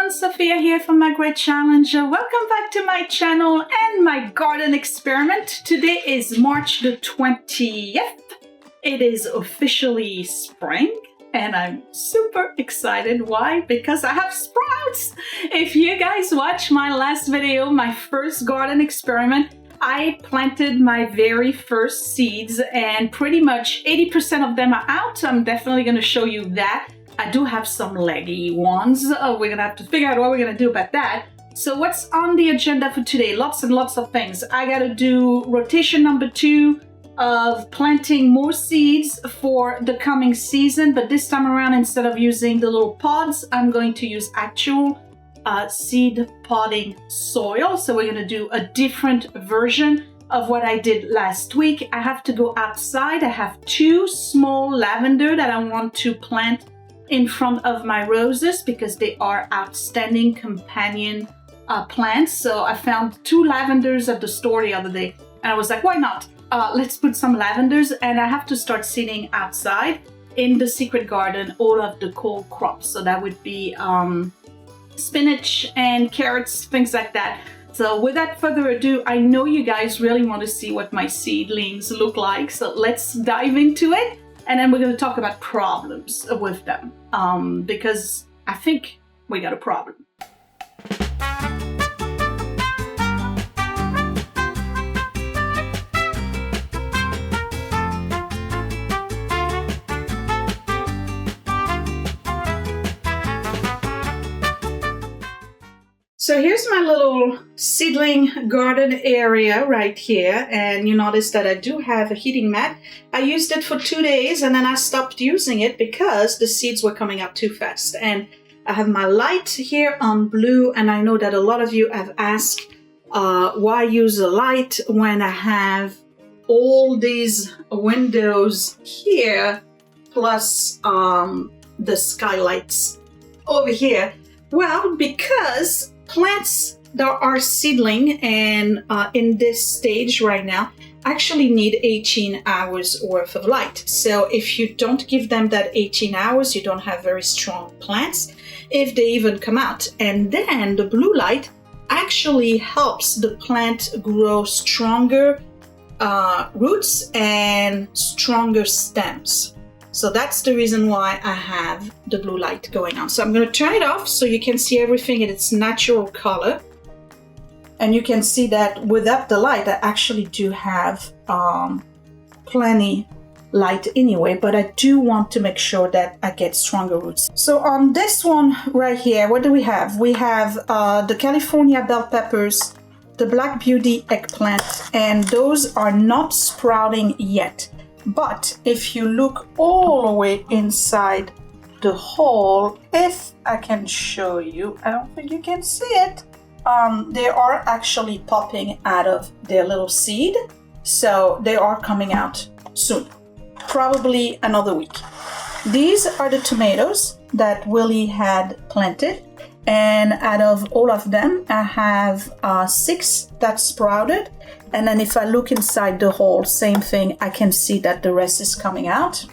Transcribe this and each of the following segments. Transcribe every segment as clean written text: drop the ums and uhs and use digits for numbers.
everyone, Sophia here from My Great Challenge. Welcome back to my channel and my garden experiment. Today is March the 20th. It is officially spring and I'm super excited. Why? Because I have sprouts. If you guys watch my last video, my first garden experiment, I planted my very first seeds and pretty much 80% of them are out. I'm definitely going to show you that. I do have some leggy ones. We're going to have to figure out what we're going to do about that. So what's on the agenda for today? Lots and lots of things. I got to do rotation number 2 of planting more seeds for the coming season. But this time around, instead of using the little pods, I'm going to use actual seed potting soil. So we're going to do a different version of what I did last week. I have to go outside. I have 2 small lavender that I want to plant in front of my roses because they are outstanding companion plants. So I found 2 lavenders at the store the other day and I was like, why not? Let's put some lavenders, and I have to start seeding outside in the secret garden all of the cold crops. So that would be spinach and carrots, things like that. So without further ado, I know you guys really want to see what my seedlings look like. So let's dive into it. And then we're going to talk about problems with them because I think we got a problem. So here's my little seedling garden area right here, and you notice that I do have a heating mat. I used it for 2 days and then I stopped using it because the seeds were coming up too fast. And I have my light here on blue, and I know that a lot of you have asked why use a light when I have all these windows here plus the skylights over here. Well, because plants that are seedling and in this stage right now actually need 18 hours worth of light. So if you don't give them that 18 hours, you don't have very strong plants if they even come out. And then the blue light actually helps the plant grow stronger roots and stronger stems. So that's the reason why I have the blue light going on. So I'm going to turn it off so you can see everything in its natural color. And you can see that without the light, I actually do have plenty light anyway, but I do want to make sure that I get stronger roots. So on this one right here, what do we have? We have the California bell peppers, the Black Beauty eggplant, and those are not sprouting yet. But if you look all the way inside the hole, if I can show you, I don't think you can see it, they are actually popping out of their little seed. So they are coming out soon, probably another week. These are the tomatoes that Willie had planted. And out of all of them, I have 6 that sprouted. And then if I look inside the hole, same thing, I can see that the rest is coming out.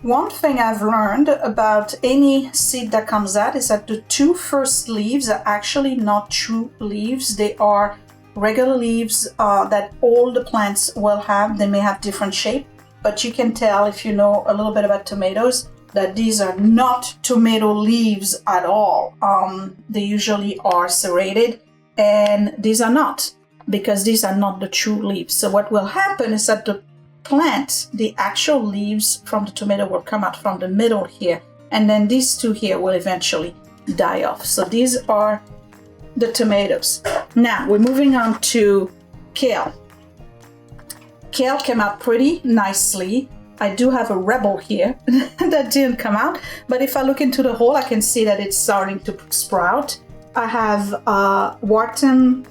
One thing I've learned about any seed that comes out is that the 2 first leaves are actually not true leaves. They are regular leaves that all the plants will have. They may have different shape, but you can tell if you know a little bit about tomatoes that these are not tomato leaves at all. They usually are serrated, and these are not, because these are not the true leaves. So what will happen is that the plant, the actual leaves from the tomato will come out from the middle here, and then these 2 here will eventually die off. So these are the tomatoes. Now we're moving on to kale. Kale came out pretty nicely. I do have a rebel here that didn't come out, but if I look into the hole, I can see that it's starting to sprout. I have Walton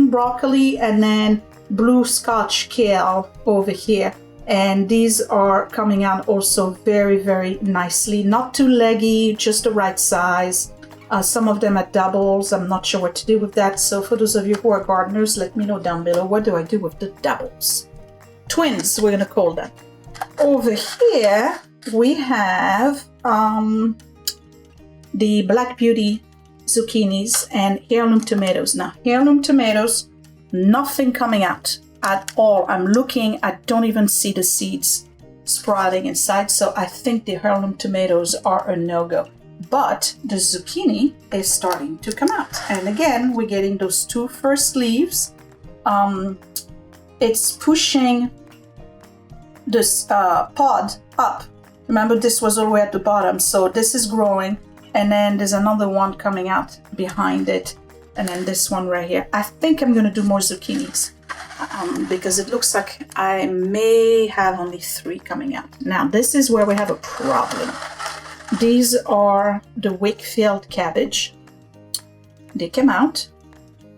broccoli and then blue Scotch kale over here, and these are coming out also very, very nicely. Not too leggy, just the right size. Some of them are doubles. I'm not sure what to do with that. So for those of you who are gardeners, let me know down below, what do I do with the doubles? Twins, we're gonna call them. Over here we have the Black Beauty zucchinis and heirloom tomatoes. Now, heirloom tomatoes, nothing coming out at all. I'm looking, I don't even see the seeds sprouting inside, so I think the heirloom tomatoes are a no-go. But the zucchini is starting to come out. And again, we're getting those two first leaves. It's pushing this pod up. Remember, this was all the way at the bottom, so this is growing. And then there's another one coming out behind it. And then this one right here. I think I'm going to do more zucchinis because it looks like I may have only 3 coming out. Now, this is where we have a problem. These are the Wakefield cabbage. They came out.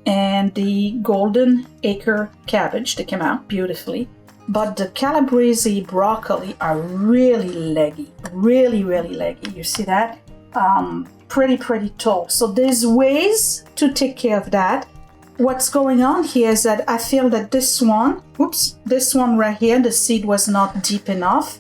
And the Golden Acre cabbage, they came out beautifully. But the Calabrese broccoli are really leggy, really leggy. You see that? Pretty tall. So there's ways to take care of that. What's going on here is that I feel that this one right here, the seed was not deep enough.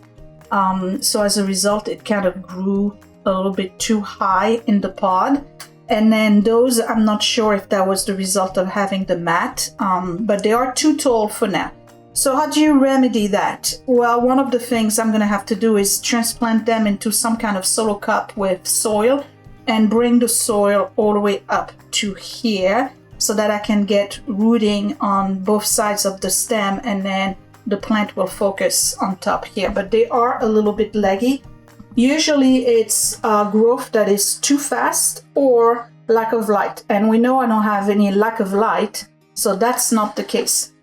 So as a result, it kind of grew a little bit too high in the pod. And then those, I'm not sure if that was the result of having the mat, but they are too tall for now. So how do you remedy that? Well, one of the things I'm going to have to do is transplant them into some kind of solo cup with soil and bring the soil all the way up to here so that I can get rooting on both sides of the stem, and then the plant will focus on top here. But they are a little bit leggy. Usually it's growth that is too fast or lack of light. And we know I don't have any lack of light, so that's not the case.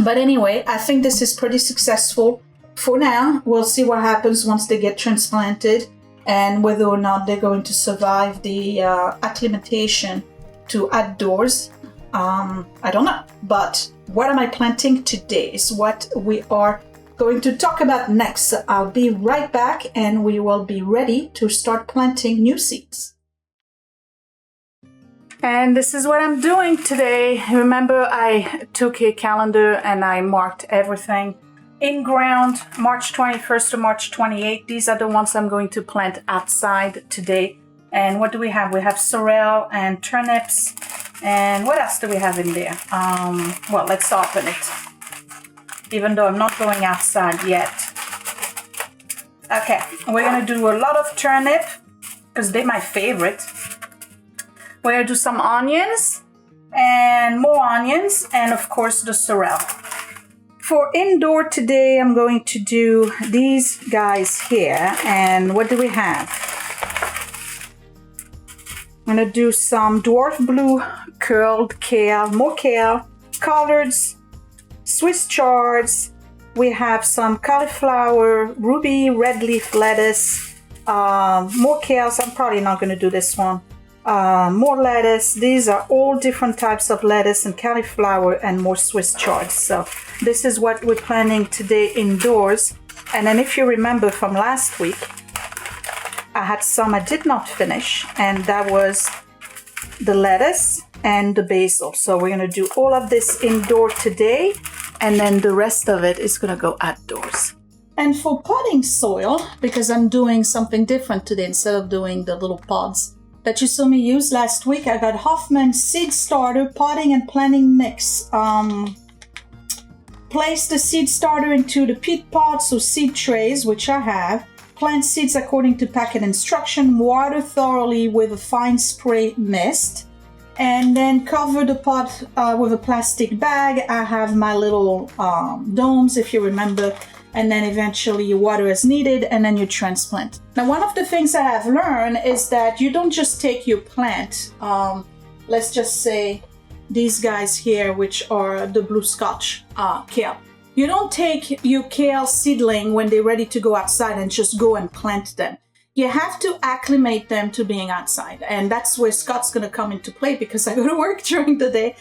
But anyway, I think this is pretty successful for now. We'll see what happens once they get transplanted and whether or not they're going to survive the acclimatation to outdoors. I don't know. But what am I planting today is what we are going to talk about next. So I'll be right back and we will be ready to start planting new seeds. And this is what I'm doing today. Remember, I took a calendar and I marked everything in ground, March 21st to March 28th. These are the ones I'm going to plant outside today. And what do we have? We have sorrel and turnips. And what else do we have in there? Well, let's open it. Even though I'm not going outside yet. Okay, we're gonna do a lot of turnip because they're my favorite. We're gonna do some onions and more onions, and of course the sorrel. For indoor today, I'm going to do these guys here. And what do we have? I'm gonna do some dwarf blue curled kale, more kale, collards, Swiss chards. We have some cauliflower, ruby red leaf lettuce, more kales. I'm probably not going to do this one. More lettuce. These are all different types of lettuce and cauliflower, and more Swiss chards. So this is what we're planning today indoors. And then if you remember from last week, I had some I did not finish, and that was the lettuce and the basil. So we're going to do all of this indoor today, and then the rest of it is going to go outdoors. And for potting soil, because I'm doing something different today instead of doing the little pods that you saw me use last week, I got Hoffman Seed Starter Potting and Planting Mix. Place the seed starter into the peat pots or seed trays, which I have. Plant seeds according to packet instruction. Water thoroughly with a fine spray mist. And then cover the pot with a plastic bag. I have my little domes, if you remember. And then eventually you water as needed, and then you transplant. Now, one of the things I have learned is that you don't just take your plant, let's just say these guys here, which are the blue Scotch kale. You don't take your kale seedling when they're ready to go outside and just go and plant them. You have to acclimate them to being outside. And that's where Scott's going to come into play, because I go to work during the day.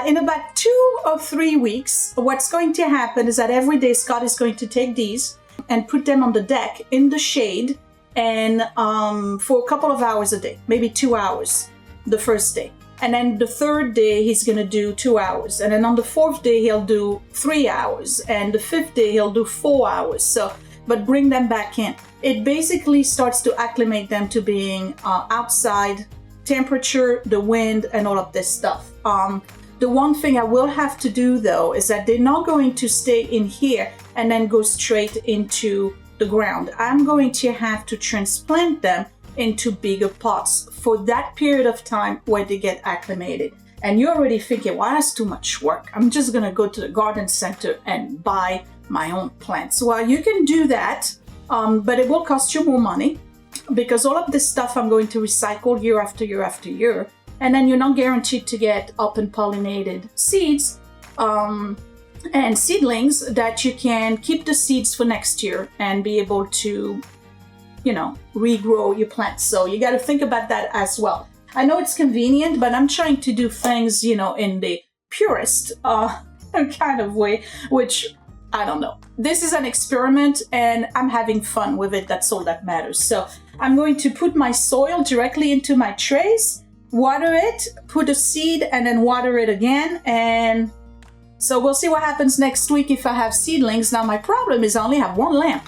In about 2 or 3 weeks, what's going to happen is that every day Scott is going to take these and put them on the deck in the shade, and for a couple of hours a day, maybe 2 hours the first day. And then the third day, he's going to do 2 hours. And then on the fourth day, he'll do 3 hours. And the fifth day, he'll do 4 hours. So, but bring them back in. It basically starts to acclimate them to being outside temperature, the wind, and all of this stuff. The one thing I will have to do though is that they're not going to stay in here and then go straight into the ground. I'm going to have to transplant them into bigger pots for that period of time where they get acclimated. And you're already thinking, well, that's too much work. I'm just gonna go to the garden center and buy my own plants. Well, you can do that, but it will cost you more money because all of this stuff I'm going to recycle year after year after year. And then you're not guaranteed to get up and pollinated seeds and seedlings that you can keep the seeds for next year and be able to, you know, regrow your plants. So you got to think about that as well. I know it's convenient, but I'm trying to do things, you know, in the purest kind of way, which I don't know. This is an experiment and I'm having fun with it. That's all that matters. So I'm going to put my soil directly into my trays, water it, put a seed, and then water it again. And so we'll see what happens next week if I have seedlings. Now my problem is I only have one lamp.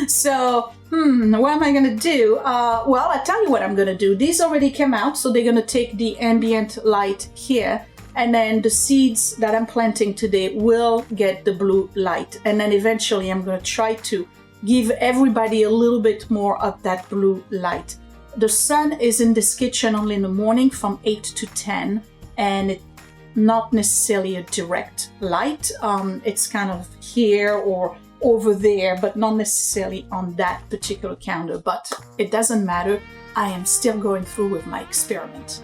So, what am I gonna do? Well, I tell you what I'm gonna do. These already came out, so they're gonna take the ambient light here. And then the seeds that I'm planting today will get the blue light. And then eventually I'm gonna try to give everybody a little bit more of that blue light. The sun is in this kitchen only in the morning from 8 to 10, and it's not necessarily a direct light. It's kind of here or over there, but not necessarily on that particular counter. But it doesn't matter. I am still going through with my experiment.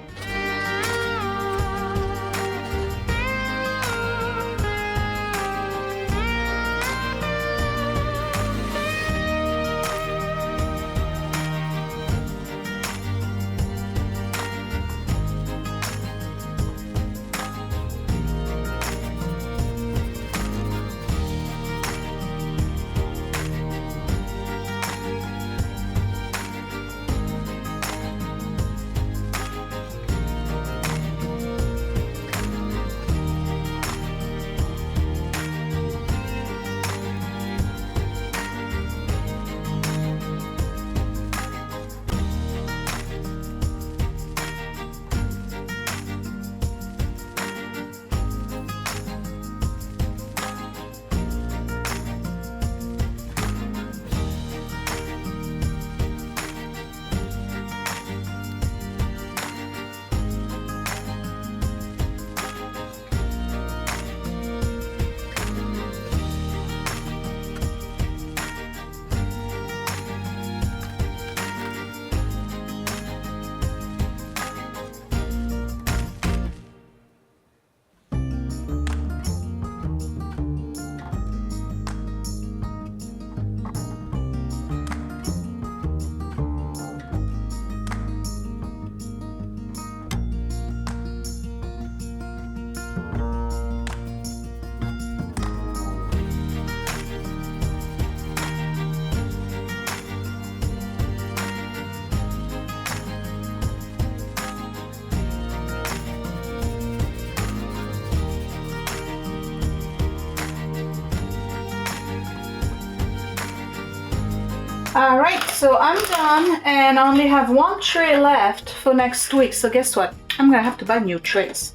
All right, so I'm done and I only have one tray left for next week. So guess what? I'm gonna have to buy new trays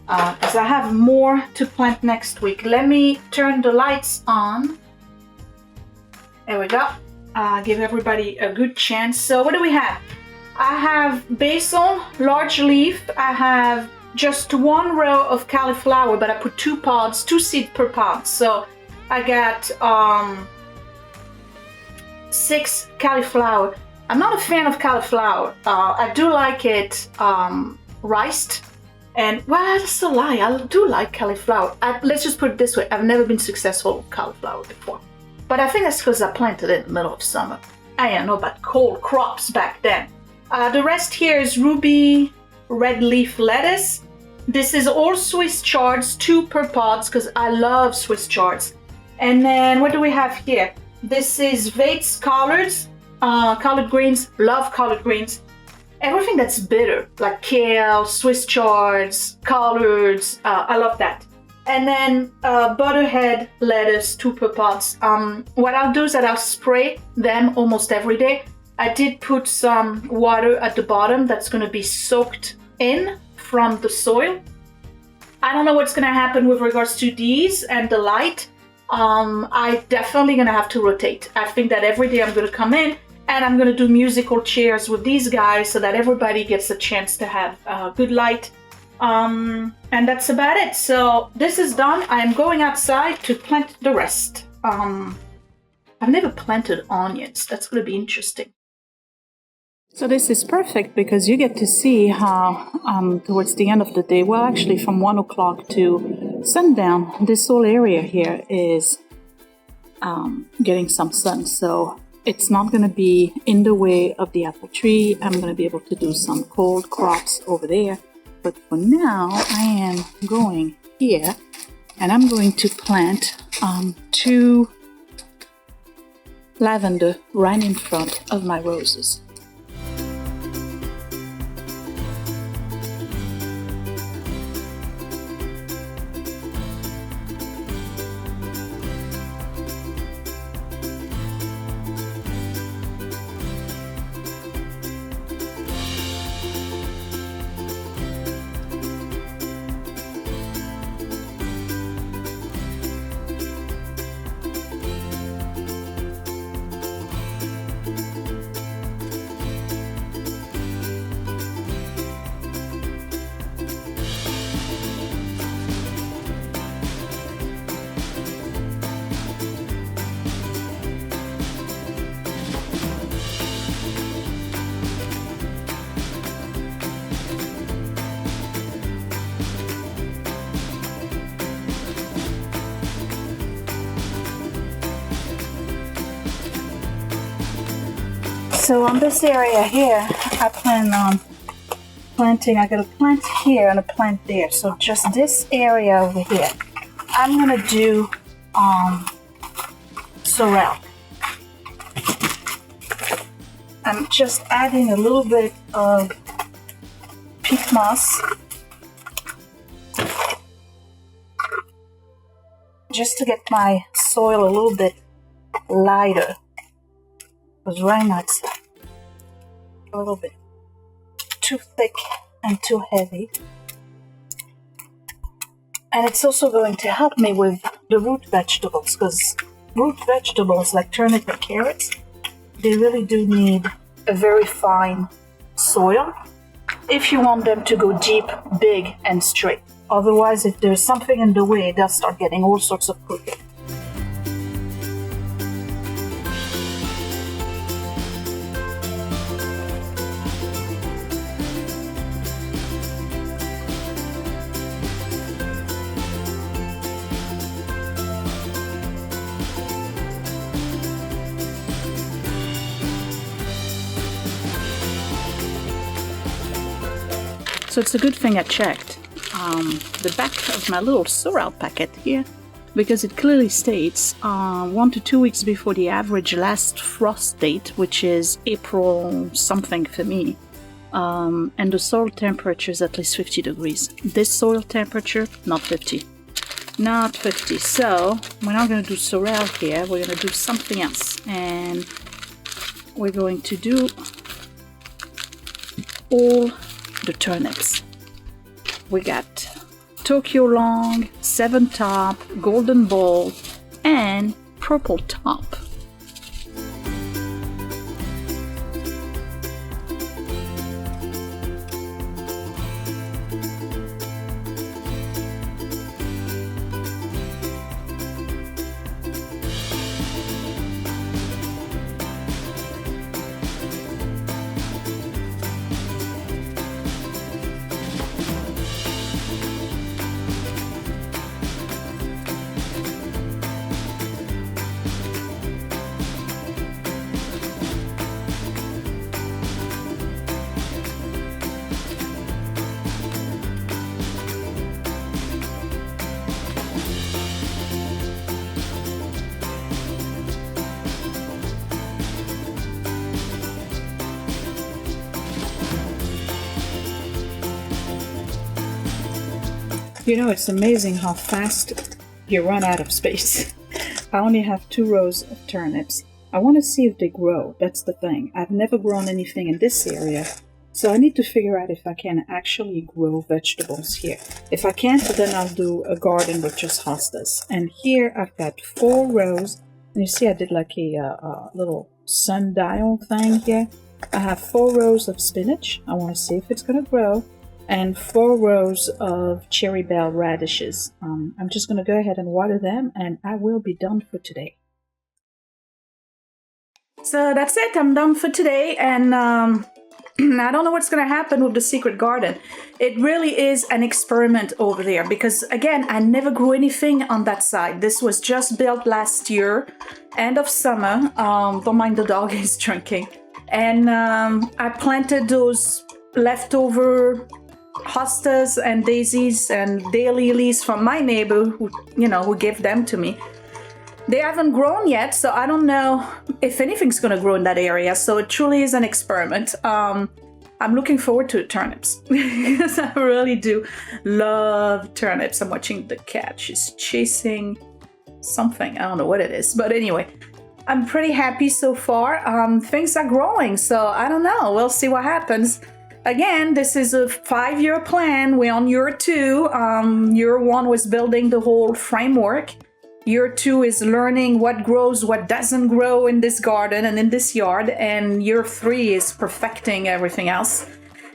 because I have more to plant next week. Let me turn the lights on. There we go. Give everybody a good chance. So what do we have? I have basil, large leaf. I have just one row of cauliflower, but I put 2 pods, 2 seeds per pod. So I got 6 cauliflower. I'm not a fan of cauliflower. I do like it riced. And, well, that's a lie. I do like cauliflower. Let's just put it this way. I've never been successful with cauliflower before. But I think that's because I planted it in the middle of summer. I didn't know about cold crops back then. The rest here is ruby red leaf lettuce. This is all Swiss chards, 2 per pods, because I love Swiss chards. And then what do we have here? This is Vate's collards, collard greens. Love collard greens. Everything that's bitter, like kale, Swiss chards, collards. I love that. And then butterhead lettuce, 2 per pods. What I'll do is that I'll spray them almost every day. I did put some water at the bottom that's going to be soaked in from the soil. I don't know what's going to happen with regards to these and the light. I definitely going to have to rotate. I think that every day I'm going to come in and I'm going to do musical chairs with these guys so that everybody gets a chance to have good light. And that's about it. So this is done. I am going outside to plant the rest. I've never planted onions. That's going to be interesting. So this is perfect because you get to see how towards the end of the day, well, actually from 1 o'clock to sundown, this whole area here is getting some sun. So it's not going to be in the way of the apple tree. I'm going to be able to do some cold crops over there. But for now, I am going here and I'm going to plant 2 lavender right in front of my roses. So on this area here, I plan on planting, I got a plant here and a plant there. So just this area over here, I'm gonna do sorrel. I'm just adding a little bit of peat moss just to get my soil a little bit lighter. Because right now it's a little bit too thick and too heavy. And it's also going to help me with the root vegetables, because root vegetables like turnip and carrots, they really do need a very fine soil if you want them to go deep, big, and straight. Otherwise, if there's something in the way, they'll start getting all sorts of crooked. So it's a good thing I checked the back of my little sorrel packet here, because it clearly states 1 to 2 weeks before the average last frost date, which is April something for me, and the soil temperature is at least 50 degrees. This soil temperature, not 50. Not 50. So we're not going to do sorrel here, we're going to do something else. And we're going to do all the turnips. We got Tokyo Long, 7 Top, Golden Bowl, and Purple Top. You know, it's amazing how fast you run out of space. I only have 2 rows of turnips, I want to see if they grow. That's the thing. I've never grown anything in this area. So I need to figure out if I can actually grow vegetables here. If I can't, then I'll do a garden with just hostas. And here I've got 4 rows. And you see I did like a little sundial thing here. I have 4 rows of spinach. I want to see if it's going to grow. And 4 rows of cherry bell radishes. I'm just going to go ahead and water them, and I will be done for today. So that's it. I'm done for today, and I don't know what's going to happen with the secret garden. It really is an experiment over there because, again, I never grew anything on that side. This was just built last year, end of summer. Don't mind the dog, is drinking. And I planted those leftover hostas and daisies and daylilies from my neighbor who gave them to me. They haven't grown yet, so I don't know if anything's going to grow in that area. So it truly is an experiment. I'm looking forward to the turnips because I really do love turnips. I'm watching the cat. She's chasing something. I don't know what it is. But anyway, I'm pretty happy so far. Things are growing, so I don't know. We'll see what happens. Again, this is a 5-year plan. We're on year 2. Year 1 was building the whole framework. Year 2 is learning what grows, what doesn't grow in this garden and in this yard. And year 3 is perfecting everything else.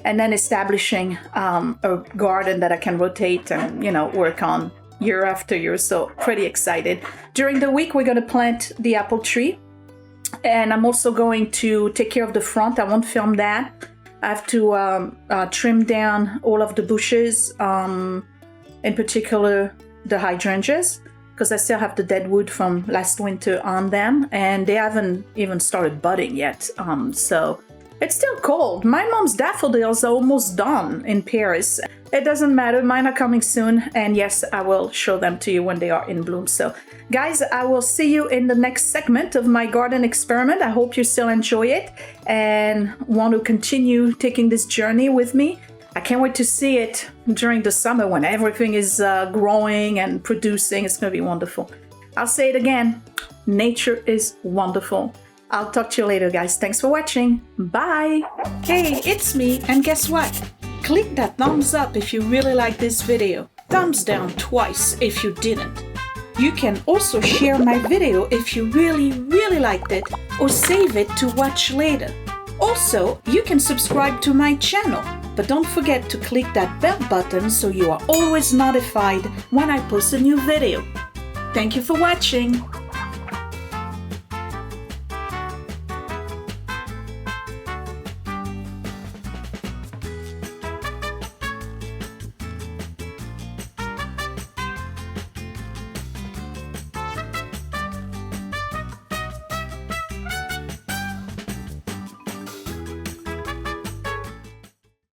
And then establishing a garden that I can rotate and, work on year after year. So pretty excited. During the week, we're going to plant the apple tree. And I'm also going to take care of the front. I won't film that. I have to trim down all of the bushes, in particular the hydrangeas, because I still have the dead wood from last winter on them, and they haven't even started budding yet. So it's still cold. My mom's daffodils are almost done in Paris. It doesn't matter, mine are coming soon, and yes, I will show them to you when they are in bloom. So guys, I will see you in the next segment of my garden experiment. I hope you still enjoy it and want to continue taking this journey with me. I can't wait to see it during the summer when everything is growing and producing. It's going to be wonderful. I'll say it again. Nature is wonderful. I'll talk to you later, guys. Thanks for watching. Bye. Hey, it's me. And guess what? Click that thumbs up if you really like this video. Thumbs down twice if you didn't. You can also share my video if you really liked it, or save it to watch later. Also, you can subscribe to my channel. But don't forget to click that bell button so you are always notified when I post a new video. Thank you for watching.